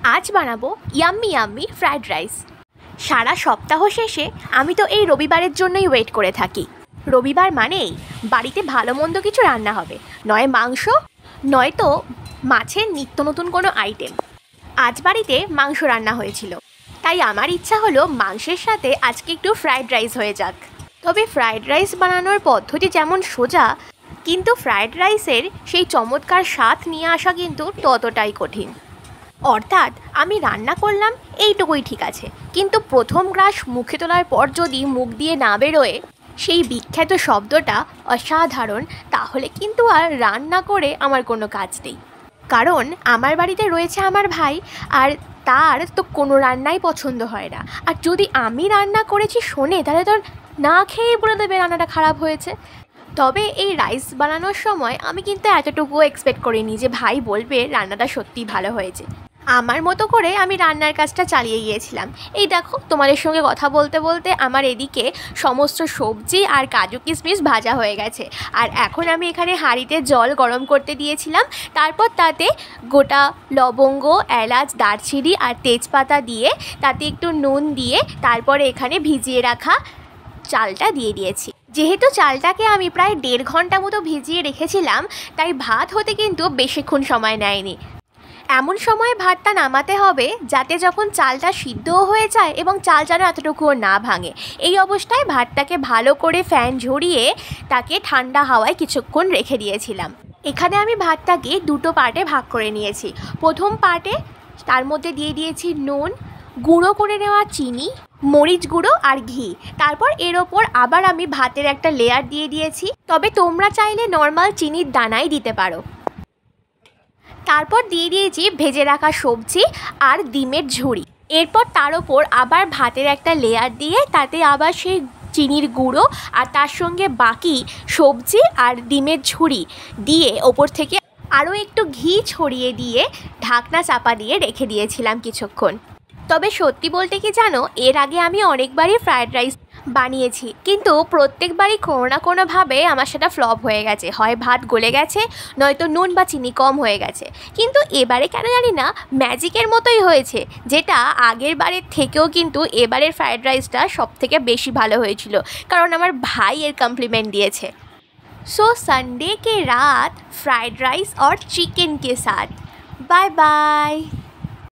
আজ বানাবো yummy yummy fried rice. সারা সপ্তাহ শেষে আমি তো এই রবিবারের জন্যই ওয়েট করে থাকি। রবিবার মানেই বাড়িতে ভালো মন্দ কিছু রান্না হবে, নয় মাংস নয়তো মাছের নিত্য নতুন কোনো আইটেম। আজ বাড়িতে মাংস রান্না হয়েছিল, তাই আমার ইচ্ছা হলো মাংসের সাথে আজকে একটু ফ্রাইড রাইস হয়ে যাক। তবে ফ্রাইড রাইস বানানোর পদ্ধতি যেমন সোজা, কিন্তু ফ্রাইড রাইসের সেই চমৎকার স্বাদ নিয়ে আসা কিন্তু ততটাই কঠিন। অর্থাৎ আমি রান্না করলাম এইটুকুই ঠিক আছে, কিন্তু প্রথম গ্রাস মুখে তোলার পর যদি মুখ দিয়ে না বেরোয় সেই বিখ্যাত শব্দটা অসাধারণ, তাহলে কিন্তু আর রান্না করে আমার কোনো কাজ নেই। কারণ আমার বাড়িতে রয়েছে আমার ভাই, আর তার তো কোনো রান্নাই পছন্দ হয় না। আর যদি আমি রান্না করেছি শোনে, তাহলে তো না খেয়েই বলে দেবে রান্নাটা খারাপ হয়েছে। তবে এই রাইস বানানোর সময় আমি কিন্তু এতটুকুও এক্সপেক্ট করিনি যে ভাই বলবে রান্নাটা সত্যিই ভালো হয়েছে। আমার মতো করে আমি রান্নার কাজটা চালিয়ে গিয়েছিলাম। এই দেখো, তোমাদের সঙ্গে কথা বলতে বলতে আমার এদিকে সমস্ত সবজি আর কাজু কিশমিশ ভাজা হয়ে গেছে। আর এখন আমি এখানে হাঁড়িতে জল গরম করতে দিয়েছিলাম। তারপর তাতে গোটা লবঙ্গ, এলাচ, দারচিনি আর তেজপাতা দিয়ে, তাতে একটু নুন দিয়ে, তারপরে এখানে ভিজিয়ে রাখা চালটা দিয়ে দিয়েছি। যেহেতু চালটাকে আমি প্রায় 1.5 ঘন্টা মতো ভিজিয়ে রেখেছিলাম, তাই ভাত হতে কিন্তু বেশিক্ষণ সময় নেয়নি। এমন সময় ভাতটা নামাতে হবে যাতে যখন চালটা সিদ্ধও হয়ে যায় এবং চাল যেন এতটুকুও না ভাঙে। এই অবস্থায় ভাতটাকে ভালো করে ফ্যান ঝরিয়ে তাকে ঠান্ডা হাওয়ায় কিছুক্ষণ রেখে দিয়েছিলাম। এখানে আমি ভাতটাকে দুটো পার্টে ভাগ করে নিয়েছি। প্রথম পার্টে তার মধ্যে দিয়ে দিয়েছি নুন, গুঁড়ো করে নেওয়া চিনি, মরিচ গুঁড়ো আর ঘি। তারপর এর ওপর আবার আমি ভাতের একটা লেয়ার দিয়ে দিয়েছি, তবে তোমরা চাইলে নর্মাল চিনির দানাই দিতে পারো। তারপর দিয়ে দিয়েছি ভেজে রাখা সবজি আর ডিমের ঝুড়ি। এরপর তার ওপর আবার ভাতের একটা লেয়ার দিয়ে তাতে আবার সেই চিনির গুঁড়ো আর তার সঙ্গে বাকি সবজি আর ডিমের ঝুড়ি দিয়ে ওপর থেকে আরও একটু ঘি ছড়িয়ে দিয়ে ঢাকনা চাপা দিয়ে রেখে দিয়েছিলাম কিছুক্ষণ। তবে সত্যি বলতে কি জানো, এর আগে আমি অনেকবারই ফ্রায়েড রাইস বানিয়েছি, কিন্তু প্রত্যেকবারই কোনো না কোনোভাবে আমার সেটা ফ্লপ হয়ে গেছে। হয় ভাত গলে গেছে, নয়তো নুন বা চিনি কম হয়ে গেছে। কিন্তু এবারে কেন জানি না ম্যাজিকের মতোই হয়েছে, যেটা আগের বারের থেকেও কিন্তু এবারের ফ্রায়েড রাইসটা সবথেকে বেশি ভালো হয়েছিল, কারণ আমার ভাই এর কমপ্লিমেন্ট দিয়েছে। सो संडे के रात फ्राइड राइस और चिकन के साथ बाय बाय।